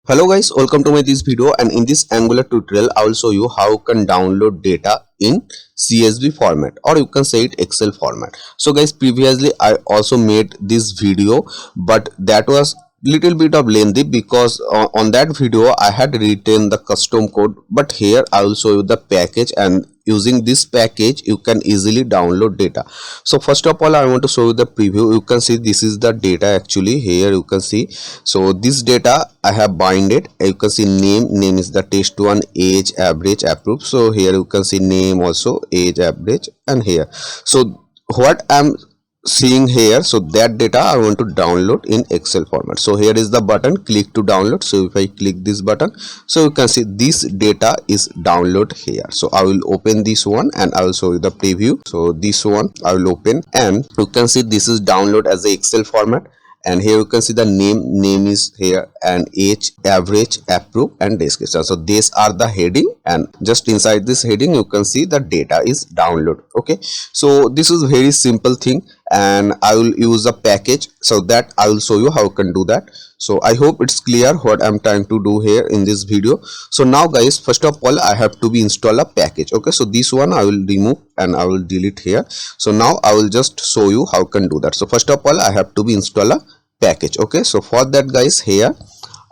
Hello guys, welcome to my this video, and in this Angular tutorial I will show you how you can download data in CSV format, or you can say it Excel format. So guys, previously I also made this video, but that was little bit of lengthy because on that video I had written the custom code, but here I will show you the package, and using this package you can easily download data. So first of all I want to show you the preview. You can see this is the data. Actually here you can see, so this data I have bind it. You can see name is the test1, age, average, approved. So here you can see name, also age, average, and here, so what I'm seeing here, so that data I want to download in Excel format. So here is the button, click to download. So if I click this button, so you can see this data is download here. So I will open this one and I will show you the preview. So this one I will open, and you can see this is download as a Excel format. And here you can see the name is here, and age, average, approve, and description. So these are the heading, and just inside this heading you can see the data is download. Okay, so this is very simple thing, and I will use a package, so that I will show you how you can do that. So I hope it's clear what I'm trying to do here in this video. So now guys, first of all I have to be install a package. Okay, so this one I will remove and I will delete here. So now I will just show you how you can do that. So first of all I have to be install a package. Okay, so for that guys, here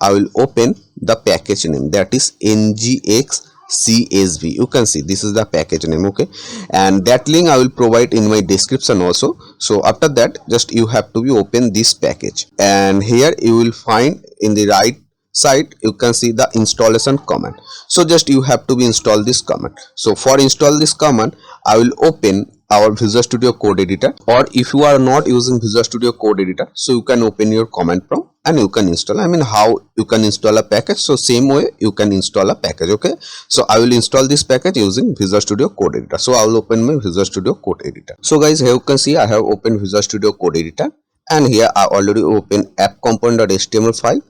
I will open the package name, that is ngx CSV. You can see this is the package name. Okay, and that link I will provide in my description also. So after that, just you have to be open this package, and here you will find in the right side you can see the installation command. So just you have to be install this command. So for install this command I will open our Visual Studio Code Editor, or if you are not using Visual Studio Code Editor, so you can open your command prompt and you can install. I mean, how you can install a package, so same way you can install a package. Okay, so I will install this package using Visual Studio Code Editor. So I will open my Visual Studio Code Editor. So guys, here you can see I have opened Visual Studio Code Editor, and here I already opened app.component.html file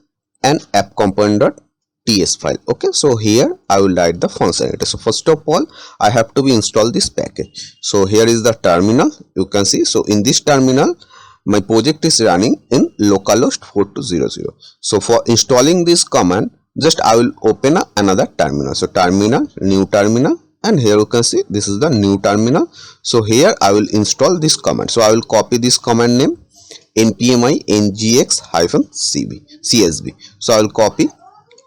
and app.component.ts file. Okay, so here I will write the functionality. So first of all I have to be install this package. So here is the terminal, you can see. So in this terminal my project is running in localhost 4200. So for installing this command, just I will open another terminal. So terminal, new terminal, and here you can see this is the new terminal. So here I will install this command. So I will copy this command name, npmi ngx-csv. So I will copy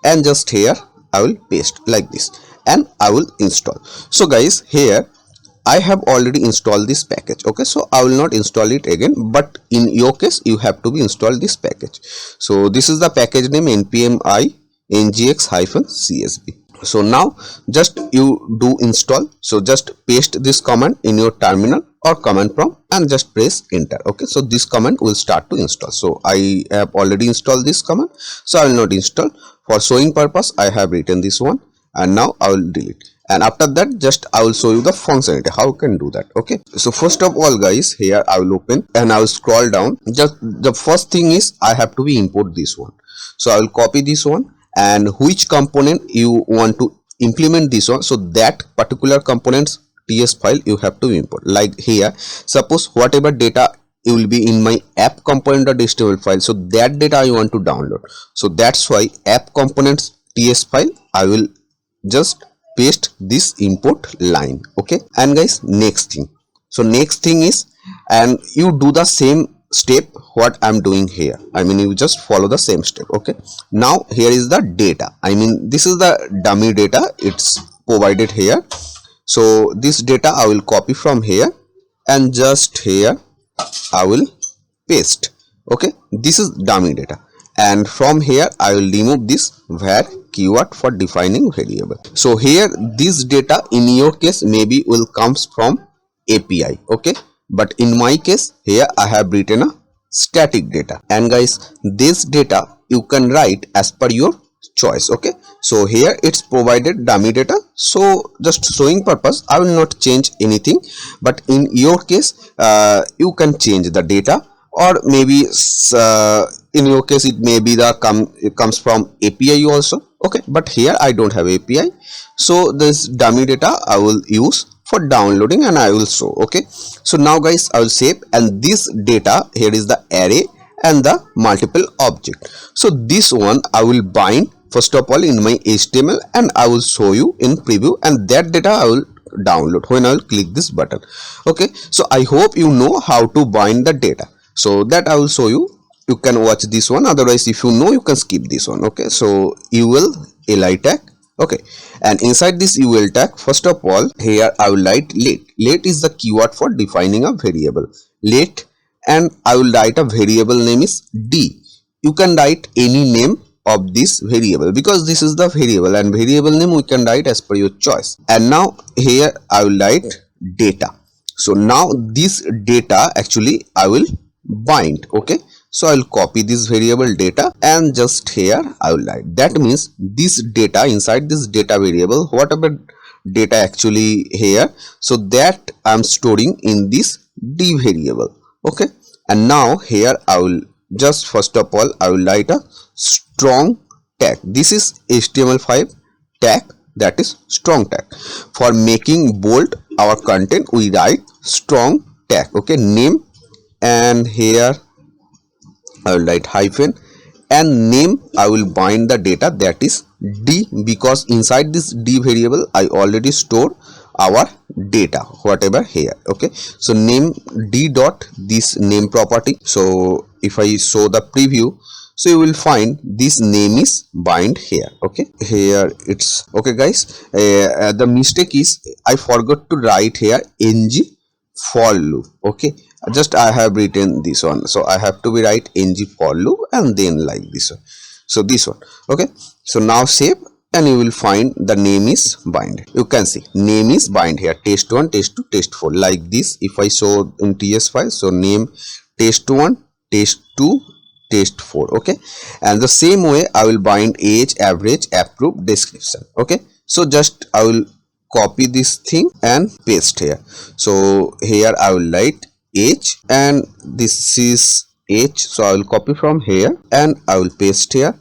and just here I will paste like this, and I will install. So guys, here I have already installed this package. Okay, so I will not install it again, but in your case you have to be install this package. So this is the package name, npmi ngx-csv. So now just you do install. So just paste this command in your terminal or command prompt and just press enter. Okay, so this command will start to install. So I have already installed this command, so I will not install. For showing purpose I have written this one, and now I will delete. And after that, just I will show you the functionality how you can do that. Okay, so first of all guys, here I will open and I will scroll down. Just the first thing is I have to be import this one. So I will copy this one, and which component you want to implement this one, so that particular components TS file you have to import. Like here, suppose whatever data it will be in my app component.html file, so that data I want to download. So that's why app components TS file I will just paste this import line. Okay, and guys, next thing, so next thing is, and you do the same step what I'm doing here. I mean, you just follow the same step. Okay, now here is the data. I mean, this is the dummy data, it's provided here. So this data I will copy from here, and just here I will paste. Okay, this is dummy data, and from here I will remove this var keyword for defining variable. So here this data in your case maybe will comes from API. Okay, but in my case here I have written a static data, and guys, this data you can write as per your choice. Okay, so here it's provided dummy data, so just showing purpose I will not change anything, but in your case you can change the data, or maybe in your case it may be it comes from API also. Okay, but here I don't have API, so this dummy data I will use for downloading, and I will show. Okay, so now guys I will save, and this data here is the array and the multiple object. So this one I will bind first of all in my HTML, and I will show you in preview, and that data I will download when I will click this button. Okay, so I hope you know how to bind the data, so that I will show you. You can watch this one, otherwise if you know, you can skip this one. Okay, so ul li tag. Okay, and inside this ul tag, first of all here I will write late. Late is the keyword for defining a variable late, and I will write a variable name is d. You can write any name of this variable, because this is the variable, and variable name we can write as per your choice. And now here I will write data. So now this data actually I will bind. Okay, so I will copy this variable data, and just here I will write. That means this data, inside this data variable, whatever data actually here, so that I am storing in this d variable. Okay, and now here I will just first of all I will write a strong tag. This is HTML5 tag, that is strong tag. For making bold our content, we write strong tag. Okay, name, and here I will write hyphen, and name I will bind the data, that is d, because inside this d variable I already store our data whatever here. Okay, so name d dot this name property. So if I show the preview, so you will find this name is bind here. Okay, here it's okay guys. The mistake is I forgot to write here ng for loop. Okay, just I have written this one, so I have to be write ng for loop, and then like this one. So this one. Okay, so now save, and you will find the name is bind. You can see name is bind here, test1, test2, test4, like this. If I show in ts file, so name test1, test2, test4. Okay, and the same way I will bind age, average, approve, description. Okay, so just I will copy this thing and paste here. So here I will write age, and this is age, so I will copy from here and I will paste here,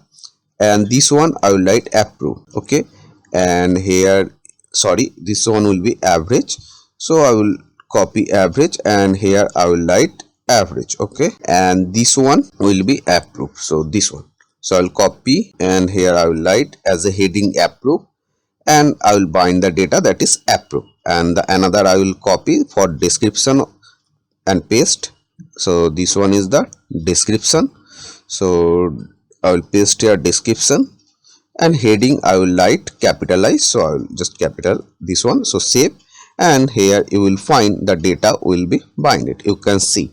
and this one I will write approve. Okay, and here sorry, this one will be average, so I will copy average, and here I will write average. Okay, and this one will be approve, so this one, so I will copy, and here I will write as a heading approve, and I will bind the data, that is approve, and the another I will copy for description and paste. So this one is the description, so I will paste here description, and heading I will write capitalize, so I will just capital this one. So save, and here you will find the data will be binded. You can see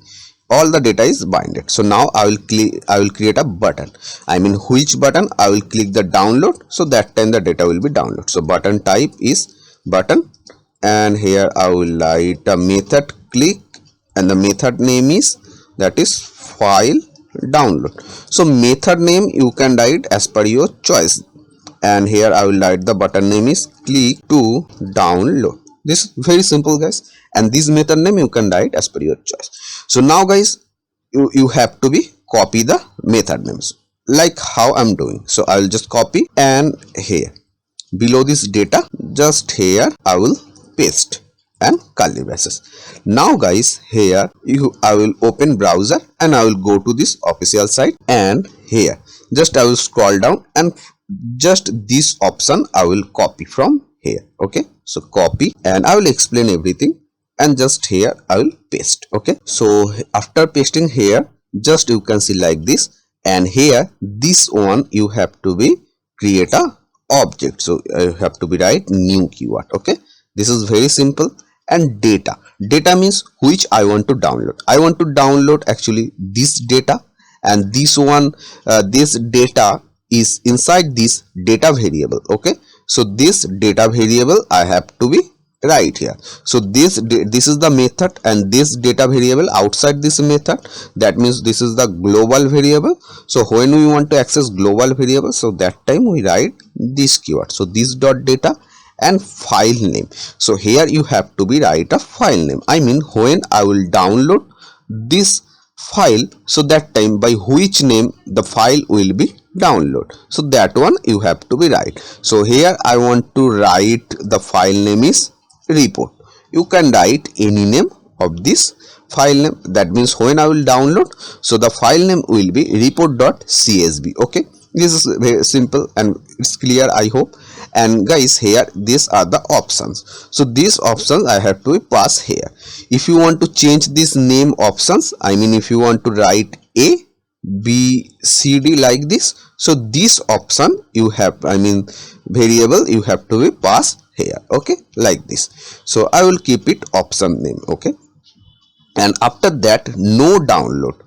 all the data is binded. So now I will create a button. I mean which button? I will click the download, so that time the data will be download. So button type is button, and here I will write a method click, and the method name is, that is file download. So method name you can write as per your choice, and here I will write the button name is click to download. This is very simple guys, and this method name you can write as per your choice. So now guys, you have to be copy the method names like how I'm doing. So I will just copy, and here below this data, just here I will paste and curly braces. Now guys, here I will open browser, and I will go to this official site, and here just I will scroll down, and just this option I will copy from here. Okay, so copy, and I will explain everything, and just here I will paste. Okay, so after pasting here, just you can see like this, and here this one you have to be create a object, so you have to be write new keyword. Okay, this is very simple. And data means which I want to download. I want to download actually this data, and this one this data is inside this data variable. Okay, so this data variable I have to be right here. So this is the method, and this data variable outside this method, that means this is the global variable. So when we want to access global variable, so that time we write this keyword. So this dot data and file name. So here you have to be write a file name. I mean when I will download this file, so that time by which name the file will be download, so that one you have to be write. So here I want to write the file name is report. You can write any name of this file name, that means when I will download, so the file name will be report.csv. Okay, This is very simple and it's clear, I hope. And guys, here these are the options. So these options I have to pass here. If you want to change this name options, I mean if you want to write A B C D like this, so this option you have, I mean variable you have to be pass here, okay, like this. So I will keep it option name, okay. And after that, no download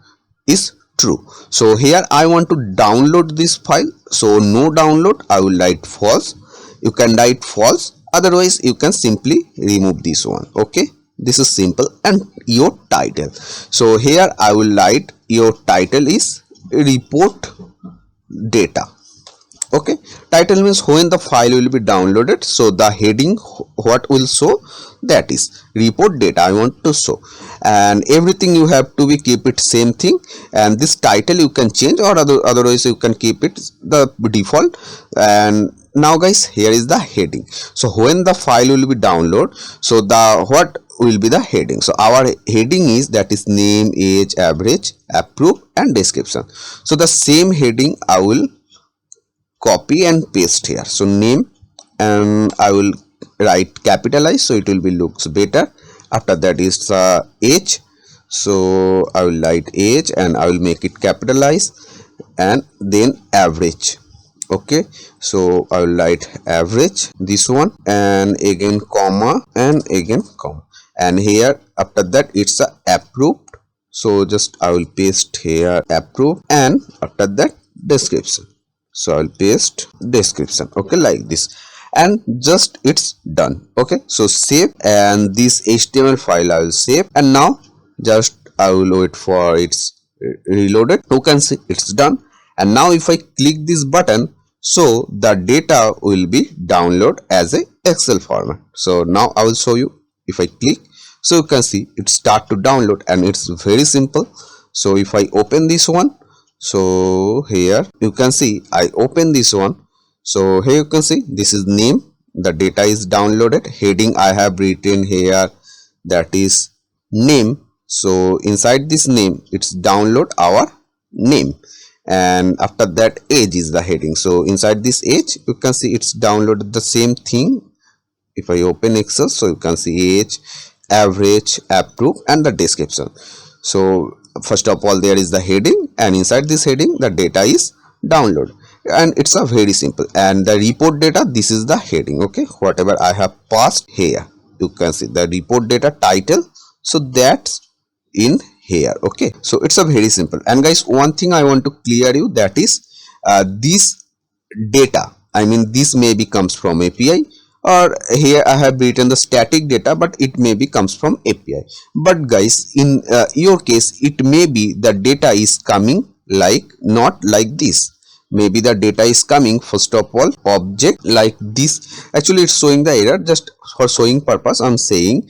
is true. So here I want to download this file, so no download, I will write false. You can write false, otherwise you can simply remove this one, okay. This is simple. And your title, so here I will write your title is report data, okay. Title means when the file will be downloaded, so the heading what will show, that is report data I want to show. And everything you have to be keep it same thing, and this title you can change, or otherwise you can keep it the default. And now guys, here is the heading. So when the file will be download, so the what will be the heading, so our heading is, that is name, age, average, approve and description. So the same heading I will copy and paste here. So name, and I will write capitalize, so it will be looks better. After that is age, so I will write age and I will make it capitalize. And then average, okay, so I will write average, this one, and again comma and again comma. And here after that it's approved, so just I will paste here approved. And after that description, so I will paste description, okay, like this. And just it's done, okay. So save, and this HTML file I will save. And now just I will wait for it's reloaded. You can see it's done. And now if I click this button, so the data will be download as a Excel format. So now I will show you. If I click, so you can see it start to download, and it's very simple. So if I open this one, so here you can see I open this one. So here you can see this is name, the data is downloaded. Heading I have written here, that is name. So inside this name it's download our name. And after that age is the heading, so inside this age you can see it's downloaded the same thing. If I open Excel, so you can see age, average, approve and the description. So first of all there is the heading, and inside this heading the data is download, and it's a very simple. And the report data, this is the heading, okay, whatever I have passed here. You can see the report data title, so that's in here, okay. So it's a very simple. And guys, one thing I want to clear you, that is this data, I mean this maybe comes from API, or here I have written the static data, but it maybe comes from API. But guys, in your case it may be the data is coming like not like this. Maybe the data is coming first of all object like this. Actually it's showing the error, just for showing purpose I'm saying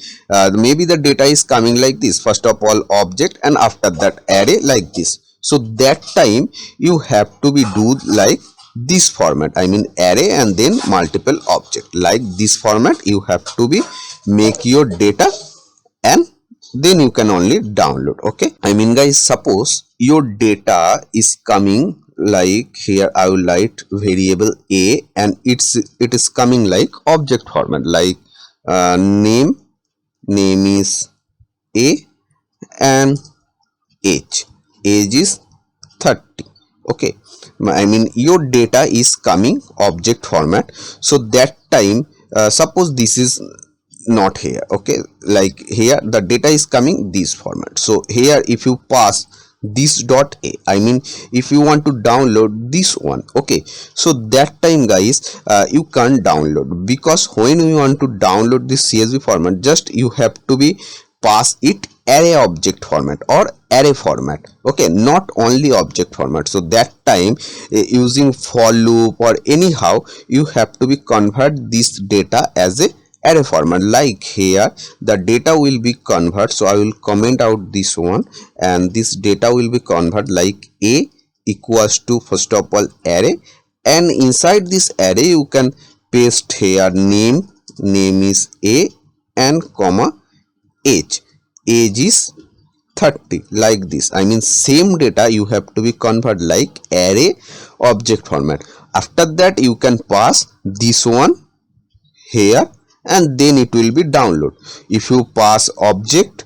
maybe the data is coming like this, first of all object and after that array like this. So that time you have to be do like this format, I mean array and then multiple object, like this format you have to be make your data, and then you can only download, okay. I mean guys, suppose your data is coming like here, I will write variable a, and it is coming like object format, like name is a and age is 30, okay. I mean your data is coming object format. So that time suppose this is not here, okay, like here the data is coming this format. So here if you pass this dot a, I mean if you want to download this one, okay, so that time guys you can't download, because when you want to download this CSV format, just you have to be pass it array object format or array format, okay, not only object format. So that time using for loop or anyhow you have to be convert this data as a array format, like here the data will be convert. So I will comment out this one, and this data will be convert like a equals to first of all array, and inside this array you can paste here name is a and comma age is 30 like this. I mean same data you have to be convert like array object format. After that you can pass this one here and then it will be download. If you pass object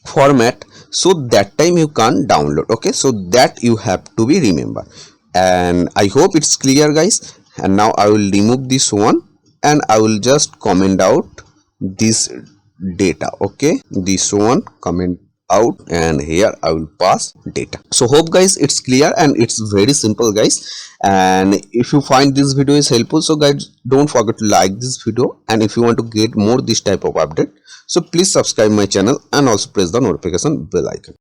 format, so that time you can't download. Okay, so that you have to be remember, and I hope it's clear guys. And now I will remove this one and I will just comment out this data. Okay, this one comment out and here I will pass data. So hope guys it's clear and it's very simple guys. And if you find this video is helpful, so guys don't forget to like this video, and if you want to get more this type of update, so please subscribe my channel and also press the notification bell icon.